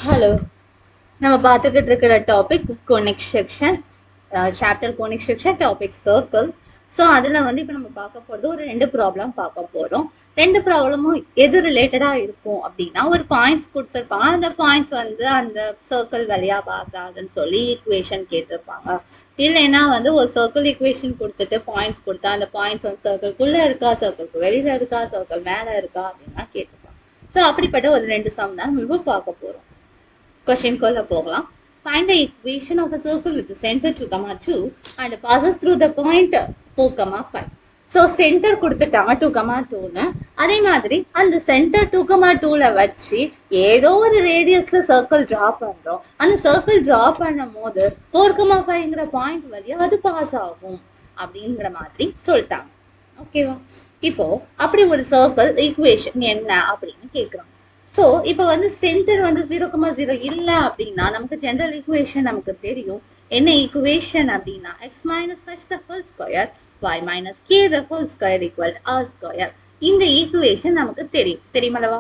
Hello, நம்ம பார்த்துக்கிட்டு இருக்கிற topic conic section, chapter conic section, topic circle. So அதில் வந்து இப்போ நம்ம பார்க்க போகிறது ஒரு 2 ப்ராப்ளம் பார்க்க போகிறோம். 2 ப்ராப்ளமும் எது ரிலேட்டடாக இருக்கும் அப்படின்னா, ஒரு பாயிண்ட்ஸ் கொடுத்துருப்பாங்க. அந்த பாயிண்ட்ஸ் வந்து அந்த சர்க்கிள் வழியாக பார்க்காதுன்னு சொல்லி ஈக்குவேஷன் கேட்டிருப்பாங்க. இல்லைன்னா வந்து ஒரு சர்க்கிள் ஈக்குவேஷன் கொடுத்துட்டு பாயிண்ட்ஸ் கொடுத்தா அந்த பாயிண்ட்ஸ் வந்து சர்க்கிள்குள்ளே இருக்கா, சர்க்கிள்க்கு வெளியில் இருக்கா, சர்க்கிள் மேலே இருக்கா அப்படின்னா கேட்டிருப்பாங்க. ஸோ அப்படிப்பட்ட ஒரு 2 சம் தான் நம்ம இப்போ பார்க்க போகிறோம். Question கொள்ள போகலாம். Find the equation of a circle with the center 2, 2 and passes through the point 4, 5. So centre கொடுத்துட்டாங்க 2, 2ன்னு. அதே மாதிரி அந்த சென்டர் 2, 2ல வச்சு ஏதோ ஒரு ரேடியஸ்ல சர்க்கிள் டிரா பண்றோம். அந்த சர்க்கிள் டிரா பண்ணும் போது 4, 5ங்கிற பாயிண்ட் வழியா அது பாஸ் ஆகும் அப்படிங்கிற மாதிரி சொல்லிட்டாங்க. ஓகேவா? இப்போ அப்படி ஒரு சர்க்கிள் ஈக்குவேஷன் என்ன அப்படின்னு கேட்குறோம். ஸோ இப்போ வந்து சென்டர் வந்து 0,0 இல்லை அப்படின்னா நமக்கு ஜெனரல் ஈக்குவேஷன் நமக்கு தெரியும். என்ன ஈக்குவேஷன் அப்படின்னா X minus h the whole square y minus k the whole square equal to r square. இந்த ஈக்குவேஷன் நமக்கு தெரியுமல்லவா?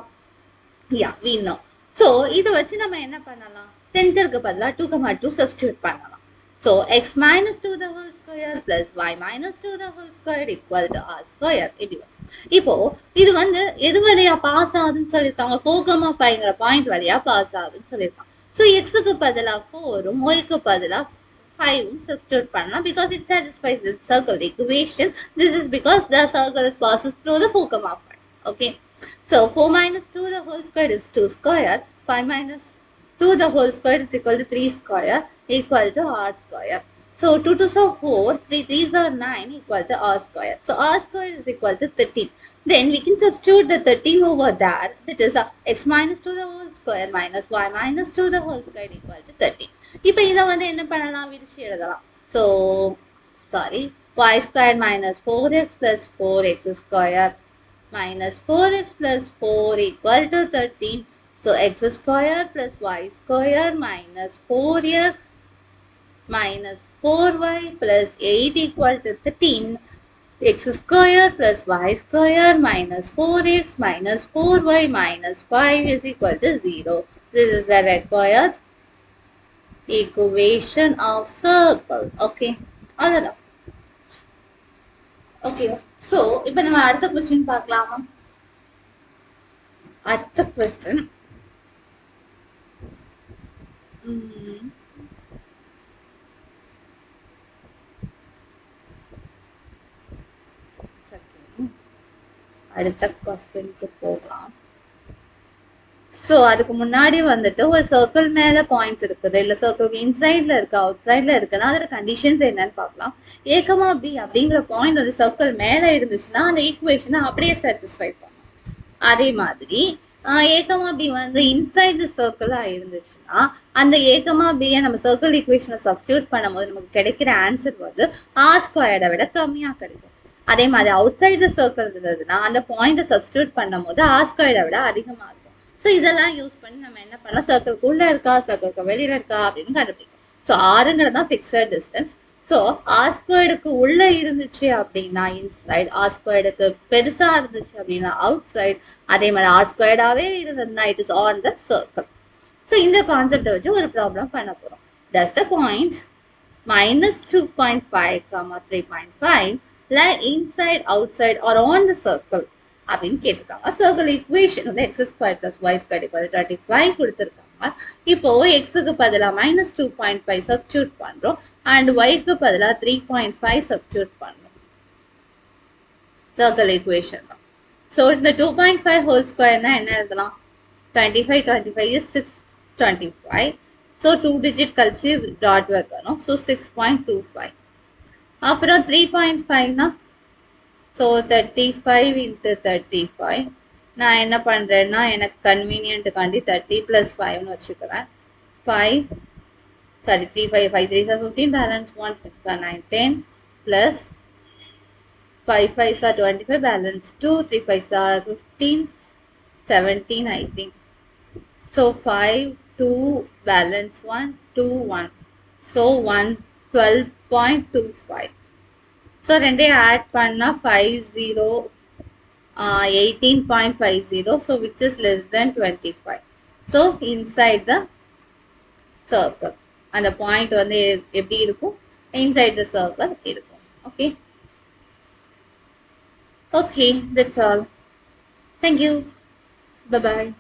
யா we know. ஸோ இதை வச்சு நம்ம என்ன பண்ணலாம்? சென்டருக்கு பதிலாக 2,2 சப்ஸ்டியூட் பண்ணலாம். So x minus 2 the whole square plus y minus 2 the whole square equal to r square. இப்போ இது வந்து எது வழியா பாஸ் ஆகுதுன்னு சொல்லியிருக்காங்க? 4,5ங்கிற பாயிண்ட் வழியா பாஸ் ஆகுதுன்னு சொல்லியிருக்காங்க. ஸோ எக்ஸுக்கு பதிலாக 4ம் ஒய்க்கு பதிலாக 5ம் சப்ஸ்டியூட் பண்ணலாம் because it satisfies the circle equation. This is because the circle passes through the 4,5. Okay. So 4 minus 2 the whole square is 2 square. 5 minus 2 the whole square is equal to 3 square equal to r square. So 2 2s are 4, 3 3s are 9 equal to r square. So r square is equal to 13. Then we can substitute the 13 over there. That is x minus 2 the whole square minus y minus 2 the whole square equal to 13. இப்போ இதை வந்து என்ன பண்ணலாம்? விரிச்சு எழுதலாம். So sorry, y square minus 4x plus 4x square minus 4x plus 4 equal to 13. So x square plus y square minus 4x minus 4y plus 8 equal to 13. X square plus y square minus 4x minus 4y minus 5 is equal to 0. This is the required equation of circle. Okay. அவ்வளவுதான். Okay. So இப்போ நம்ம அடுத்த question பார்க்கலாமா? அடுத்த question. அடுத்த கொஸ்டினுக்கு போகலாம். So அதுக்கு முன்னாடி வந்துட்டு ஒரு சர்க்கிள் மேல பாயிண்ட்ஸ் இருக்குது, இல்லை சர்க்கிளுக்கு இன்சைட்ல இருக்கு அவுட் சைட்ல இருக்குன்னா அதோட கண்டிஷன்ஸ் என்னன்னு பார்க்கலாம். ஏகமா பி அப்படிங்கிற பாயிண்ட் வந்து சர்க்கிள் மேல இருந்துச்சுன்னா அந்த ஈக்குவேஷனை அப்படியே சாட்டிஸ்ஃபை பண்ணும். அதே மாதிரி ஏகமா பி வந்து இன்சைட் சர்க்கிளா இருந்துச்சுன்னா அந்த ஏகமா பியை நம்ம சர்க்கிள் ஈக்குவேஷனை சப்ஸ்டியூட் பண்ணும்போது நமக்கு கிடைக்கிற ஆன்சர் வந்து ஆர் ஸ்கொயர்டை விட கம்மியா கிடைக்கும். அதே மாதிரி அவுட் சைடு சர்க்கிள் இருந்ததுன்னா அந்த பாயிண்ட்டை சப்ஸ்டியூட் பண்ணும் போது ஆர் ஸ்கொயர்டை விட அதிகமா இருக்கும். ஸோ இதெல்லாம் யூஸ் பண்ணி நம்ம என்ன பண்ணலாம்? சர்க்கிள்க்கு உள்ள இருக்கா, சர்க்கிள்க்கு வெளியில இருக்கா அப்படின்னு கண்டுபிடிக்கும். ஸோ ஆறுங்கிறது தான் ஃபிக்ஸட் டிஸ்டன்ஸ். ஸோ ஆர் ஸ்கொயர்டுக்கு உள்ள இருந்துச்சு அப்படின்னா இன்சைட், ஆர் ஸ்கொயர்டுக்கு பெருசா இருந்துச்சு அப்படின்னா அவுட் சைட், அதே மாதிரி ஆர் ஸ்கொயர்டாவே இருந்ததுன்னா it is on the circle. So இந்த கான்செப்டை வச்சு ஒரு ப்ராப்ளம் பண்ண போறோம். Does the point minus 2.5, 3.5 lie inside, outside or on the circle அப்படின்னு கேட்டிருக்காங்க. சர்க்கிள் ஈக்குவேஷன் வந்து x square plus y square equal 35 கொடுத்துருக்காங்க. இப்போ எக்ஸுக்கு பதிலாக -2.5 சப்ஸ்டியூட் பண்றோம் அண்ட் ஒய்க்கு பதிலாக 3.5 சப்ஸ்டியூட் பண்றோம். சர்க்கிள் ஈக்குவேஷன் தான். ஸோ இந்த 2.5 ஹோல் ஸ்கொயர்னா என்ன எழுதலாம்? 25 25 is 625. ஸோ 2 டிஜிட் கழிச்சு டாட் வைக்கணும். ஸோ 6.25. அப்புறம் 3.5னா ஸோ 35 into 35. நான் என்ன பண்ணுறேன்னா எனக்கு கன்வீனியன்ட்டுக்காண்டி 30 + 5ன்னு வச்சுக்கிறேன். 5 sorry 3 5 5 3 are 15, balance 1 6 are 9 10 plus 5 5 are 25, balance 2 3 5 are 15 17 I think. So 5 2 balance 1 2 1. So 1 12.25. So ரெண்டே ஆட் பண்ணா 50 18.50. So which is less than 25. So inside the circle. அந்த பாயிண்ட் வந்து எப்படி இருக்கும், இன்சைட் த சர்க்கிள் இருக்கும். Okay okay, that's all. Thank you. Bye bye.